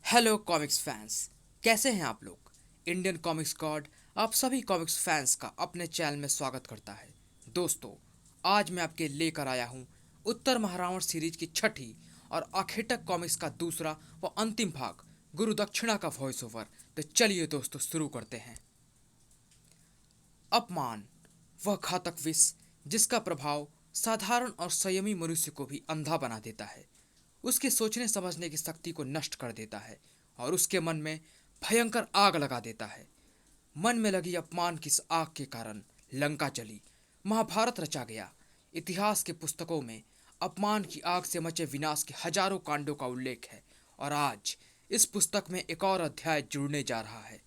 Hello comics fans, कैसे हैं आप लोग। इंडियन कॉमिक्स गॉड आप सभी कॉमिक्स फैंस का अपने चैनल में स्वागत करता है। दोस्तों, आज मैं आपके लेकर आया हूं उत्तर महारावण सीरीज की छठी और आखेटक कॉमिक्स का दूसरा व अंतिम भाग, गुरु दक्षिणा का वॉइस ओवर। तो चलिए दोस्तों, शुरू करते हैं। अपमान, वह घातक विष जिसका प्रभाव साधारण और संयमी मनुष्य को भी अंधा बना देता है, उसके सोचने समझने की शक्ति को नष्ट कर देता है और उसके मन में भयंकर आग लगा देता है। मन में लगी अपमान की इस आग के कारण लंका जली, महाभारत रचा गया। इतिहास के पुस्तकों में अपमान की आग से मचे विनाश के हजारों कांडों का उल्लेख है और आज इस पुस्तक में एक और अध्याय जुड़ने जा रहा है।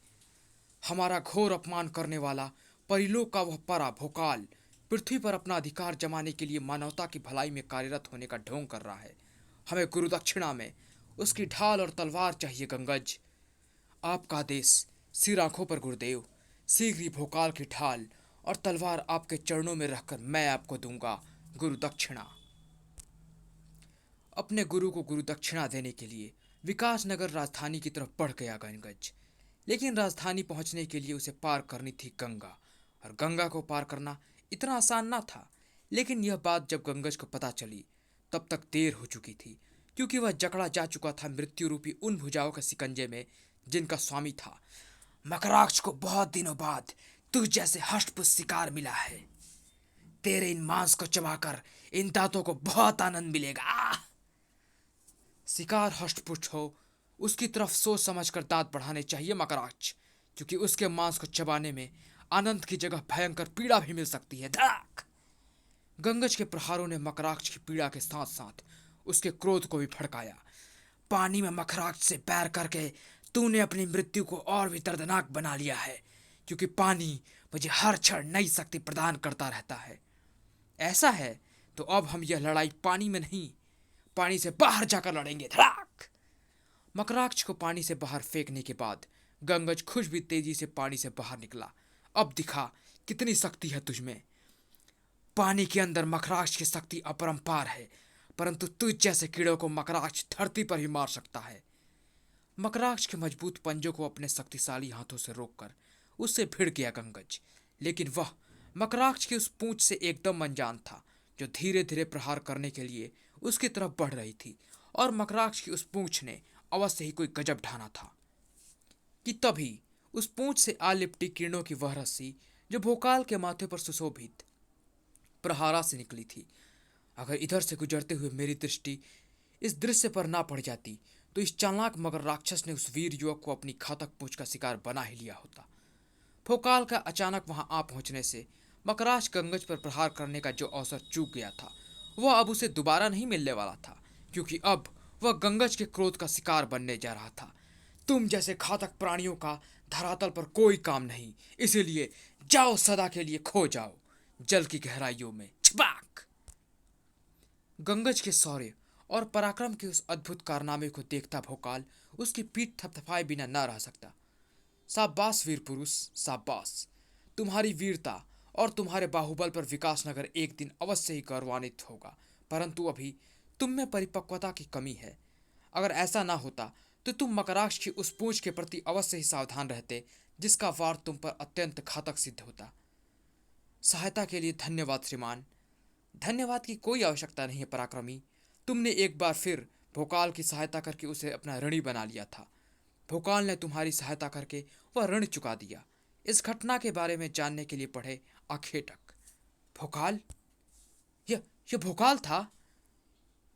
हमारा घोर अपमान करने वाला परिलोक का वह परा भोकाल पृथ्वी पर अपना अधिकार जमाने के लिए मानवता की भलाई में कार्यरत होने का ढोंग कर रहा है। हमें गुरु दक्षिणा में उसकी ढाल और तलवार चाहिए गंगज। आपका आदेश, सिर आंखों पर गुरुदेव। शीघ्र ही भोकाल की ढाल और तलवार आपके चरणों में रखकर मैं आपको दूंगा गुरु दक्षिणा। अपने गुरु को गुरु दक्षिणा देने के लिए विकास नगर राजधानी की तरफ बढ़ गया गणगज। लेकिन राजधानी पहुंचने के लिए उसे पार करनी थी गंगा, और गंगा को पार करना इतना आसान ना था। लेकिन यह बात जब गंगज को पता चली तब तक देर हो चुकी थी, क्योंकि वह जकड़ा जा चुका था मृत्यु रूपी उन भुजाओं के सिकंजे में जिनका स्वामी था। मकराक्ष को बहुत दिनों बाद तुझ जैसे हष्टपुष्ट शिकार मिला है। तेरे इन मांस को चबाकर इन दांतों को बहुत आनंद मिलेगा। शिकार हष्टपुष्ट हो, उसकी तरफ सोच समझकर दांत बढ़ाने चाहिए मकराक्ष, क्योंकि उसके मांस को चबाने में आनंद की जगह भयंकर पीड़ा भी मिल सकती है। धड़ाक! गंगज के प्रहारों ने मकराक्ष की पीड़ा के साथ साथ उसके क्रोध को भी भड़काया। पानी में मकराक्ष से पैर करके तूने अपनी मृत्यु को और भी दर्दनाक बना लिया है, क्योंकि पानी मुझे हर क्षण नई शक्ति प्रदान करता रहता है। ऐसा है तो अब हम यह लड़ाई पानी में नहीं, पानी से बाहर जाकर लड़ेंगे। धड़ाक! मकराक्ष को पानी से बाहर फेंकने के बाद गंगज खुश भी तेजी से पानी से बाहर निकला। अब दिखा कितनी शक्ति है तुझमें। पानी के अंदर मकराक्ष की शक्ति अपरंपार है, परंतु तुझ जैसे कीड़ों को मकराक्ष धरती पर ही मार सकता है। मकराक्ष के मजबूत पंजों को अपने शक्तिशाली हाथों से रोककर उससे भिड़ गया गंगज। लेकिन वह मकराक्ष की उस पूंछ से एकदम अनजान था, जो धीरे धीरे प्रहार करने के लिए उसकी तरफ बढ़ रही थी। और मकराक्ष की उस पूंछ ने अवश्य ही कोई गजब ढाना था कि तभी उस पूंछ से आ लिपटी किरणों की वह रस्सी जो भोकाल के माथे पर सुशोभित प्रहारा से निकली थी, अगर इधर से गुजरते हुए मेरी दृष्टि इस दृश्य पर ना पड़ जाती तो इस चालाक मगर राक्षस ने उस वीर युवक को अपनी घातक पूंछ का शिकार बना ही लिया होता। भोकाल का अचानक वहां आ पहुंचने से मकराक्ष गंगज पर प्रहार करने का जो अवसर चूक गया था, वह अब उसे दोबारा नहीं मिलने वाला था, क्योंकि अब वह गंगज के क्रोध का शिकार बनने जा रहा था। तुम जैसे घातक प्राणियों का धरातल पर कोई काम नहीं, इसीलिए जाओ, सदा के लिए खो जाओ जल की गहराइयों में। छपाक! गंगज के शौर्य और पराक्रम के उस अद्भुत कारनामे को देखता भोकाल उसकी पीठ थपथपाए बिना न रह सकता। शाबाश वीर पुरुष, शाबाश। तुम्हारी वीरता और तुम्हारे बाहुबल पर विकासनगर एक दिन अवश्य ही गौरवान्वित होगा, परंतु अभी तुम में परिपक्वता की कमी है। अगर ऐसा ना होता तो तुम मकराक्ष की उस पूंछ के प्रति अवश्य ही सावधान रहते, जिसका वार तुम पर अत्यंत घातक सिद्ध होता। सहायता के लिए धन्यवाद श्रीमान। धन्यवाद की कोई आवश्यकता नहीं है पराक्रमी। तुमने एक बार फिर भोकाल की सहायता करके उसे अपना ऋणी बना लिया था। भोकाल ने तुम्हारी सहायता करके वह ऋण चुका दिया। इस घटना के बारे में जानने के लिए पढ़े आखेटक। भोकाल? यह यह भोकाल था?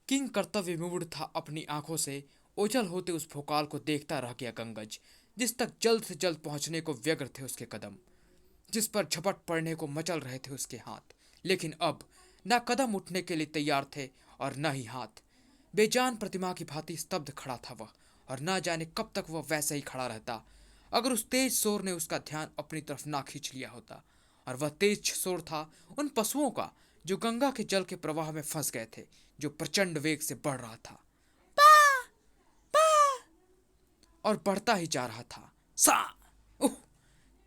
किंग कर्तव्य विमूढ़ था अपनी आंखों से ओझल होते उस भोकाल को देखता रह गया गंगज, जिस तक जल्द से जल्द पहुंचने को व्यग्र थे उसके कदम, जिस पर झपट पड़ने को मचल रहे थे उसके हाथ। लेकिन अब न कदम उठने के लिए तैयार थे और न ही हाथ। बेजान प्रतिमा की भांति स्तब्ध खड़ा था वह, और न जाने कब तक वह वैसे ही खड़ा रहता अगर उस तेज शोर ने उसका ध्यान अपनी तरफ ना खींच लिया होता। और वह तेज शोर था उन पशुओं का जो गंगा के जल के प्रवाह में फंस गए थे, जो प्रचंड वेग से बढ़ रहा था। पा, पा, और बढ़ता ही जा रहा था। सा, उह!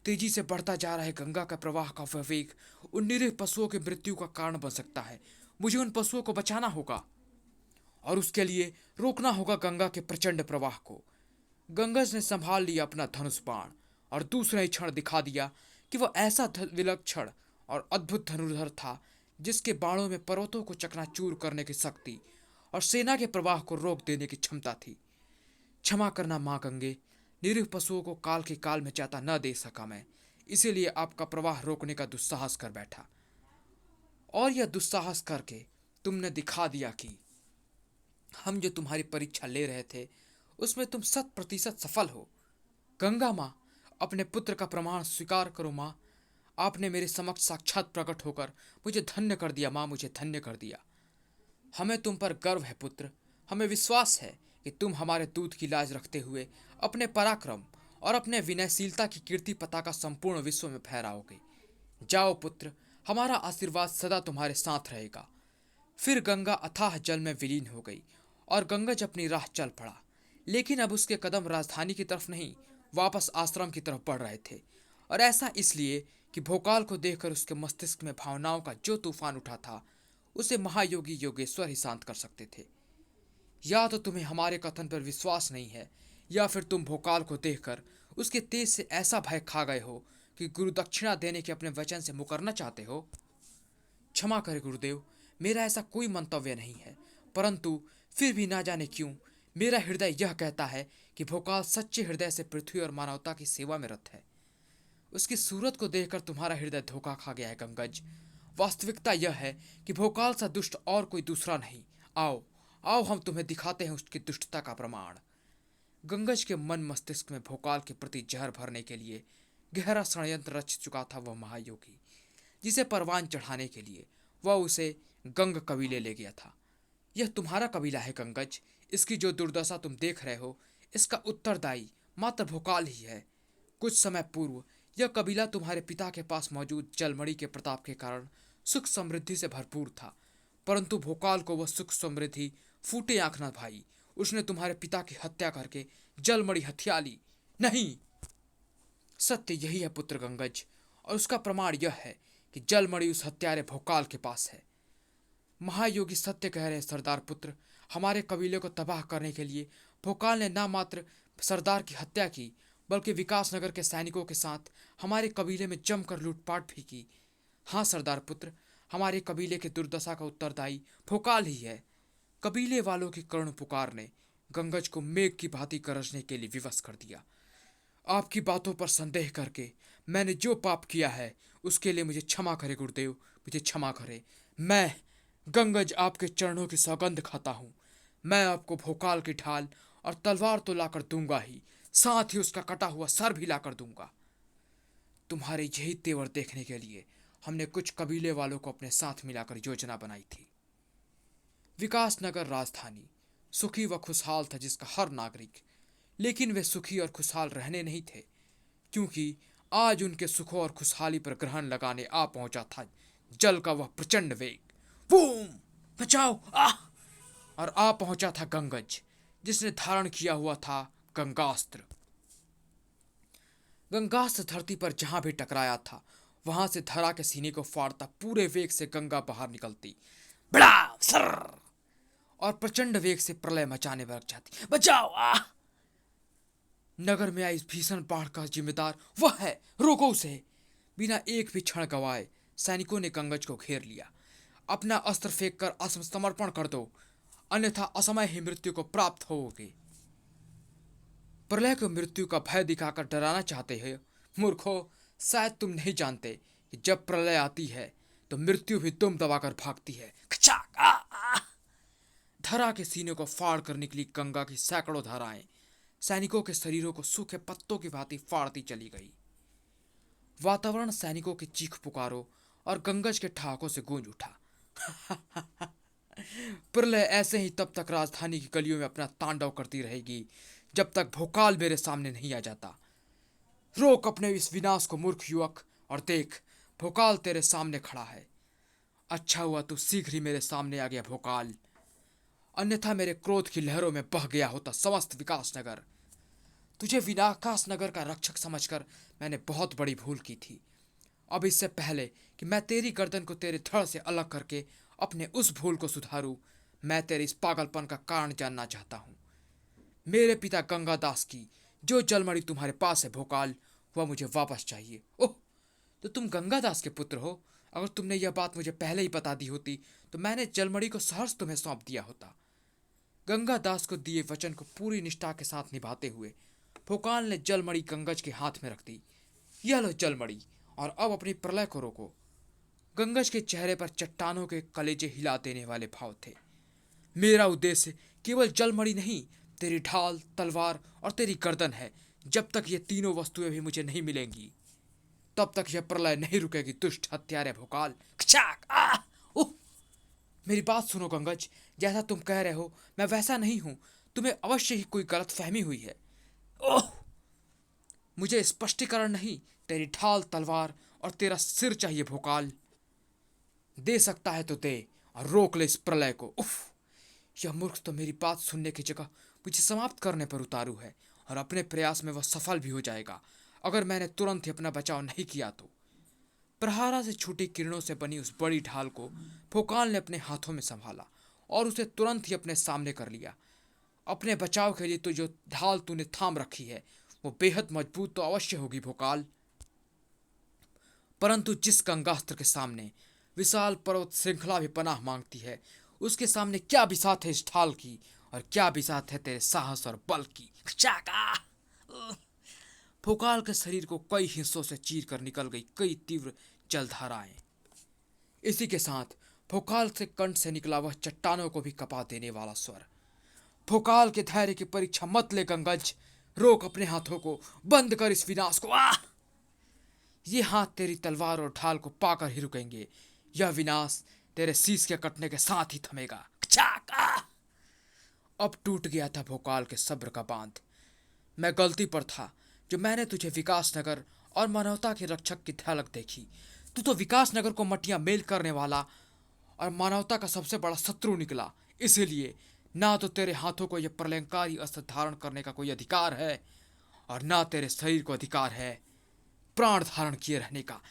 तेजी से बढ़ता जा रहा है गंगा का प्रवाह का वह वेग उन निरीह पशुओं की मृत्यु का कारण बन सकता है। मुझे उन पशुओं को बचाना होगा और उसके लिए रोकना होगा गंगा के प्रचंड प्रवाह को। गंगज ने संभाल लिया अपना धनुष बाण और दूसरे ही क्षण दिखा दिया कि वह ऐसा विलक्षण और अद्भुत धनुर्धर था जिसके बाणों में पर्वतों को चकनाचूर करने की शक्ति और सेना के प्रवाह को रोक देने की क्षमता थी। क्षमा करना मां गंगे, निरीह पशुओं को काल के काल में चाहता न दे सका मैं, इसीलिए आपका प्रवाह रोकने का दुस्साहस कर बैठा। और यह दुस्साहस करके तुमने दिखा दिया कि हम जो तुम्हारी परीक्षा ले रहे थे उसमें तुम 100% सफल हो। गंगा माँ, अपने पुत्र का प्रमाण स्वीकार करो माँ। आपने मेरे समक्ष साक्षात प्रकट होकर मुझे धन्य कर दिया माँ, मुझे धन्य कर दिया। हमें तुम पर गर्व है पुत्र, हमें विश्वास है कि तुम हमारे दूध की लाज रखते हुए अपने पराक्रम और अपने विनयशीलता की कीर्ति पताका संपूर्ण विश्व में फहराओगे। जाओ पुत्र, हमारा आशीर्वाद सदा तुम्हारे साथ रहेगा। फिर गंगा अथाह जल में विलीन हो गई और गंगज अपनी राह चल पड़ा। लेकिन अब उसके कदम राजधानी की तरफ नहीं, वापस आश्रम की तरफ बढ़ रहे थे। और ऐसा इसलिए कि भोकाल को देखकर उसके मस्तिष्क में भावनाओं का जो तूफान उठा था उसे महायोगी योगेश्वर ही शांत कर सकते थे। या तो तुम्हें हमारे कथन पर विश्वास नहीं है, या फिर तुम भोकाल को देखकर उसके तेज से ऐसा भय खा गए हो कि गुरु दक्षिणा देने के अपने वचन से मुकरना चाहते हो। क्षमा करें गुरुदेव, मेरा ऐसा कोई मंतव्य नहीं है, परंतु फिर भी ना जाने क्यों मेरा हृदय यह कहता है कि भोकाल सच्चे हृदय से पृथ्वी और मानवता की सेवा में रत है। उसकी सूरत को देखकर तुम्हारा हृदय धोखा खा गया है गंगज। वास्तविकता यह है कि भोकाल सा दुष्ट और कोई दूसरा नहीं। आओ आओ, हम तुम्हें दिखाते हैं उसकी दुष्टता का प्रमाण। गंगज के मन मस्तिष्क में भोकाल के प्रति जहर भरने के लिए गहरा षड्यंत्र रच चुका था वह महायोगी, जिसे परवान चढ़ाने के लिए वह उसे गंग कबीले ले गया था। यह तुम्हारा कबीला है गंगज, इसकी जो दुर्दशा तुम देख रहे हो इसका उत्तरदायी मात्र भोकाल ही है। कुछ समय पूर्व यह कबीला तुम्हारे पिता के पास मौजूद जलमणि के प्रताप के कारण सुख समृद्धि से भरपूर था, परंतु भोकाल को वह सुख समृद्धि फूटे आंख न भाई। उसने तुम्हारे पिता की हत्या करके जलमणि हथिया ली। नहीं, सत्य यही है पुत्र गंगज, और उसका प्रमाण यह है कि जलमणि उस हत्यारे भोकाल के पास है। महायोगी सत्य कह रहे हैं सरदार पुत्र, हमारे कबीले को तबाह करने के लिए भोकाल ने न मात्र सरदार की हत्या की, बल्कि विकासनगर के सैनिकों के साथ हमारे कबीले में जमकर लूटपाट भी की। हाँ सरदार पुत्र, हमारे कबीले के दुर्दशा का उत्तरदायी भोकाल ही है। कबीले वालों की करुण पुकार ने गंगज को मेघ की भांति गरजने के लिए विवश कर दिया। आपकी बातों पर संदेह करके मैंने जो पाप किया है उसके लिए मुझे क्षमा करे गुरुदेव, मुझे क्षमा करे। मैं गंगज आपके चरणों की सौगंध खाता हूँ। मैं आपको भोकाल की ढाल और तलवार तो लाकर दूंगा ही, साथ ही उसका कटा हुआ सर भी लाकर दूंगा। तुम्हारे यही तेवर देखने के लिए हमने कुछ कबीले वालों को अपने साथ मिलाकर योजना बनाई थी। विकासनगर राजधानी सुखी व खुशहाल था जिसका हर नागरिक, लेकिन वे सुखी और खुशहाल रहने नहीं थे, क्योंकि आज उनके सुखों और खुशहाली पर ग्रहण लगाने आ पहुंचा था जल का वह प्रचंड वेग। बूम! बचाओ! और आ पहुंचा था गंगज, जिसने धारण किया हुआ था गंगास्त्र। गंगास्त्र धरती पर जहां भी टकराया था वहां से धरा के सीने को फाड़ता पूरे वेग से गंगा बाहर निकलती, बड़ा सर, और प्रचंड वेग से प्रलय मचाने लग जाती। बचाओ! नगर में आई भीषण बाढ़ का जिम्मेदार वह है, रोको उसे। बिना एक भी क्षण गवाए सैनिकों ने गंगज को घेर लिया। अपना अस्त्र फेंक कर आत्मसमर्पण कर दो, अन्यथा असमय ही मृत्यु को प्राप्त होगे। प्रलय को मृत्यु का भय दिखाकर डराना चाहते हो मूर्खो। शायद तुम नहीं जानते कि जब प्रलय आती है तो मृत्यु भी दुम दबाकर भागती है। धरा के सीने को फाड़ कर निकली गंगा की सैकड़ों धाराएं सैनिकों के शरीरों को सूखे पत्तों की भांति फाड़ती चली गई। वातावरण सैनिकों की चीख पुकारों और गंगज के ठहाकों से गूंज उठा। प्रलय ऐसे ही तब तक राजधानी की गलियों में अपना तांडव करती रहेगी जब तक भोकाल मेरे सामने नहीं आ जाता। रोक अपने इस विनाश को मूर्ख युवक, और देख भोकाल तेरे सामने खड़ा है। अच्छा हुआ तू शीघ्र ही मेरे सामने आ गया भोकाल, अन्यथा मेरे क्रोध की लहरों में बह गया होता समस्त विकासनगर। तुझे विकासनगर का रक्षक समझकर मैंने बहुत बड़ी भूल की थी। अब इससे पहले कि मैं तेरी गर्दन को तेरे धड़ से अलग करके अपने उस भूल को सुधारूं, मैं तेरे इस पागलपन का कारण जानना चाहता हूं। मेरे पिता गंगादास की जो जलमणि तुम्हारे पास है भोकाल, वह मुझे वापस चाहिए। ओह, तो तुम गंगादास के पुत्र हो। अगर तुमने यह बात मुझे पहले ही बता दी होती तो मैंने जलमणि को सहर्ष तुम्हें सौंप दिया होता। गंगादास को दिए वचन को पूरी निष्ठा के साथ निभाते हुए भोकाल ने जलमणि गंगज के हाथ में रख दी। यह लो जलमणि, और अब अपनी प्रलय को रोको। गंगज के चेहरे पर चट्टानों के कलेजे हिला देने वाले भाव थे। मेरा उद्देश्य केवल जलमणि नहीं, तेरी ढाल, तलवार और तेरी गर्दन है। जब तक ये तीनों वस्तुएं भी मुझे नहीं मिलेंगी तब तक यह प्रलय नहीं रुकेगी। दुष्ट हत्यारे भोकाल। खचाक! उह! मेरी बात सुनो गंगज, जैसा तुम कह रहे हो मैं वैसा नहीं हूं। तुम्हें अवश्य ही कोई गलत फहमी हुई है। ओह! मुझे स्पष्टीकरण नहीं, तेरी ढाल, तलवार और तेरा सिर चाहिए भोकाल। दे सकता है तो दे, और रोक ले इस प्रलय को। उफ! यह मूर्ख तो मेरी बात सुनने की जगह मुझे समाप्त करने पर उतारू है, और अपने प्रयास में वह सफल भी हो जाएगा अगर मैंने तुरंत ही अपना बचाव नहीं किया तो। प्रहारा से छूटी किरणों से बनी उस बड़ी ढाल को भोकाल ने अपने हाथों में संभाला और उसे तुरंत ही अपने सामने कर लिया। अपने बचाव के लिए तो जो ढाल तूने थाम रखी है वो बेहद मजबूत तो अवश्य होगी भोकाल, परंतु जिस गंगास्त्र के सामने विशाल पर्वत श्रृंखला भी पनाह मांगती है, उसके सामने क्या बिसात है इस ढाल की, और क्या बिसात है तेरे साहस और बल की। चाका! भोकाल के शरीर को कई हिस्सों से चीर कर निकल गई कई तीव्र जलधाराएं। इसी के साथ भोकाल से कंठ से निकला वह चट्टानों को भी कपा देने वाला स्वर। भोकाल के धैर्य की परीक्षा मत ले गंगज, रोक अपने हाथों को, बंद कर इस विनाश को। ये हाथ तेरी तलवार और ढाल को पाकर ही रुकेंगे। यह विनाश तेरे शीश के कटने के साथ ही थमेगा। अब टूट गया था भोकाल के सब्र का बांध। मैं गलती पर था जो मैंने तुझे विकासनगर और मानवता के रक्षक की झलक देखी। तू तो विकासनगर को मटिया मेल करने वाला और मानवता का सबसे बड़ा शत्रु निकला। इसीलिए ना तो तेरे हाथों को यह प्रलयंकारी अस्त्र धारण करने का कोई अधिकार है, और ना तेरे शरीर को अधिकार है प्राण धारण किए रहने का।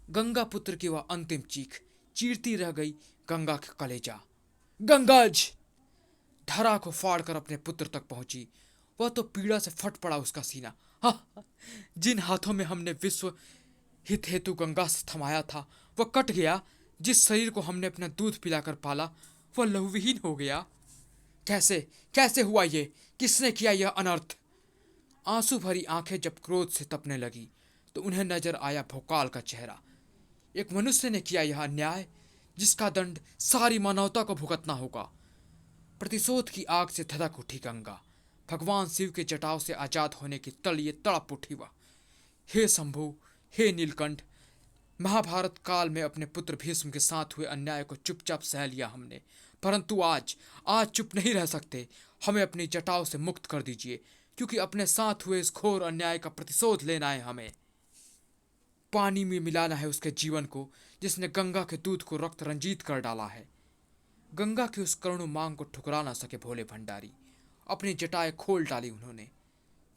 गंगा पुत्र की वह अंतिम चीख चीरती रह गई गंगा के कलेजा। गंगज! धरा को फाड़ कर अपने पुत्र तक पहुंची। वह तो पीड़ा से फट पड़ा उसका सीना। जिन हाथों में हमने विश्व हित हेतु गंगा से थमाया था वह कट गया। जिस शरीर को हमने अपना दूध पिलाकर पाला वह लहूविहीन हो गया। कैसे कैसे हुआ ये? किसने किया यह अनर्थ? आंसू भरी आंखें जब क्रोध से तपने लगी तो उन्हें नजर आया भोकाल का चेहरा। एक मनुष्य ने किया यह अन्याय जिसका दंड सारी मानवता को भुगतना होगा। प्रतिशोध की आग से धधक उठी गंगा। भगवान शिव के जटाव से आजाद होने की तड़िए तड़प उठी वह। हे शंभु, हे नीलकंठ, महाभारत काल में अपने पुत्र भीष्म के साथ हुए अन्याय को चुपचाप सह लिया हमने, परंतु आज आज चुप नहीं रह सकते। हमें अपनी जटाओं से मुक्त कर दीजिए, क्योंकि अपने साथ हुए इस घोर अन्याय का प्रतिशोध लेना है हमें। पानी में मिलाना है उसके जीवन को जिसने गंगा के दूध को रक्त रंजीत कर डाला है। गंगा की उस करुण मांग को ठुकरा ना सके भोले भंडारी। अपनी जटाएं खोल डाली उन्होंने।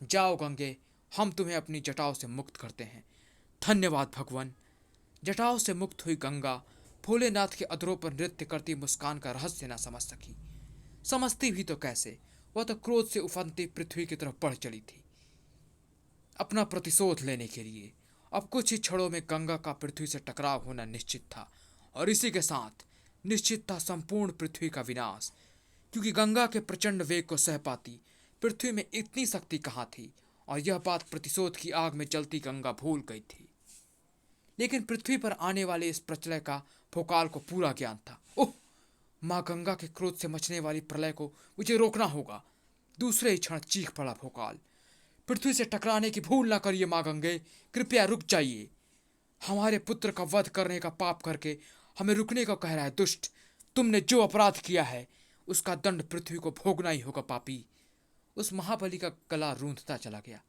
जाओ गंगे, हम तुम्हें अपनी जटाओं से मुक्त करते हैं। धन्यवाद भगवान। जटाओं से मुक्त हुई गंगा भोलेनाथ के अधरों पर नृत्य करती मुस्कान का रहस्य न समझ सकी। समझती भी तो कैसे, वह तो क्रोध से उफनती पृथ्वी की तरफ बढ़ चली थी अपना प्रतिशोध लेने के लिए। अब कुछ ही क्षणों में गंगा का पृथ्वी से टकराव होना निश्चित था, और इसी के साथ निश्चित था संपूर्ण पृथ्वी का विनाश, क्योंकि गंगा के प्रचंड वेग को सह पाती पृथ्वी में इतनी शक्ति कहाँ थी, और यह बात प्रतिशोध की आग में जलती गंगा भूल गई थी। लेकिन पृथ्वी पर आने वाले इस प्रचलय का भोकाल को पूरा ज्ञान था। ओह! माँ गंगा के क्रोध से मचने वाली प्रलय को मुझे रोकना होगा। दूसरे ही क्षण चीख पड़ा भोकाल। पृथ्वी से टकराने की भूल ना करिए माँ गंगे, कृपया रुक जाइए। हमारे पुत्र का वध करने का पाप करके हमें रुकने को कह रहा है दुष्ट। तुमने जो अपराध किया है उसका दंड पृथ्वी को भोगना ही होगा पापी। उस महाबली का गला रूंधता चला गया।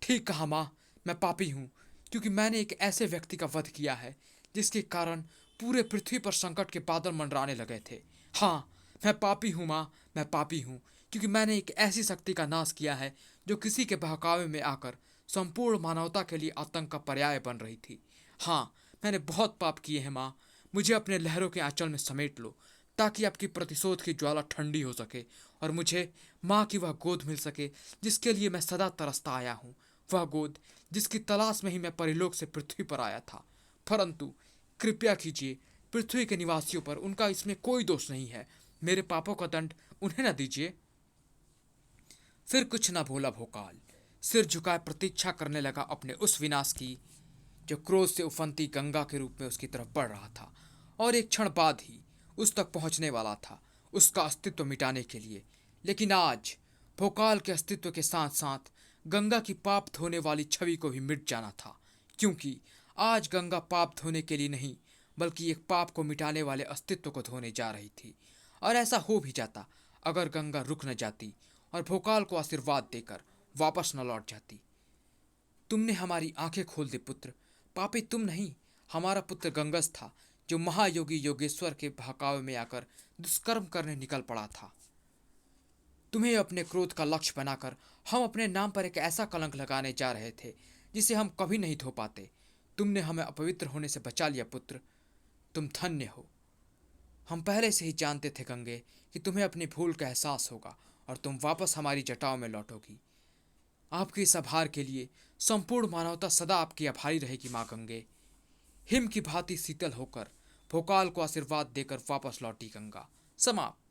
ठीक कहा माँ, मैं पापी हूँ, क्योंकि मैंने एक ऐसे व्यक्ति का वध किया है जिसके कारण पूरे पृथ्वी पर संकट के बादल मंडराने लगे थे। हाँ, मैं पापी हूँ माँ, मैं पापी हूँ, क्योंकि मैंने एक ऐसी शक्ति का नाश किया है जो किसी के बहकावे में आकर संपूर्ण मानवता के लिए आतंक का पर्याय बन रही थी। हाँ, मैंने बहुत पाप किए हैं माँ, मुझे अपने लहरों के आंचल में समेट लो। ताकि आपकी प्रतिशोध की ज्वाला ठंडी हो सके और मुझे माँ की वह गोद मिल सके जिसके लिए मैं सदा तरसता आया हूँ। वह गोद जिसकी तलाश में ही मैं परिलोक से पृथ्वी पर आया था। परंतु कृपया कीजिए, पृथ्वी के निवासियों पर उनका इसमें कोई दोष नहीं है। मेरे पापों का दंड उन्हें न दीजिए। फिर कुछ न बोला भोकाल। सिर झुकाए प्रतीक्षा करने लगा अपने उस विनाश की जो क्रोध से उफनती गंगा के रूप में उसकी तरफ बढ़ रहा था और एक क्षण बाद ही उस तक पहुंचने वाला था, उसका अस्तित्व मिटाने के लिए। लेकिन आज भोकाल के अस्तित्व के साथ साथ गंगा की पाप धोने वाली छवि को भी मिट जाना था, क्योंकि आज गंगा पाप धोने के लिए नहीं बल्कि एक पाप को मिटाने वाले अस्तित्व को धोने जा रही थी। और ऐसा हो भी जाता अगर गंगा रुक न जाती और भोकाल को आशीर्वाद देकर वापस न लौट जाती। तुमने हमारी आंखें खोल दी पुत्र। पापी तुम नहीं, हमारा पुत्र गंगस था जो महायोगी योगेश्वर के बहकावे में आकर दुष्कर्म करने निकल पड़ा था। तुम्हें अपने क्रोध का लक्ष्य बनाकर हम अपने नाम पर एक ऐसा कलंक लगाने जा रहे थे जिसे हम कभी नहीं धो पाते। तुमने हमें अपवित्र होने से बचा लिया पुत्र, तुम धन्य हो। हम पहले से ही जानते थे गंगे कि तुम्हें अपनी भूल का एहसास होगा और तुम वापस हमारी जटाओं में लौटोगी। आपके इस आभार के लिए संपूर्ण मानवता सदा आपकी आभारी रहेगी माँ गंगे। हिम की भांति शीतल होकर भोकाल को आशीर्वाद देकर वापस लौटी गंगा। समाप्त।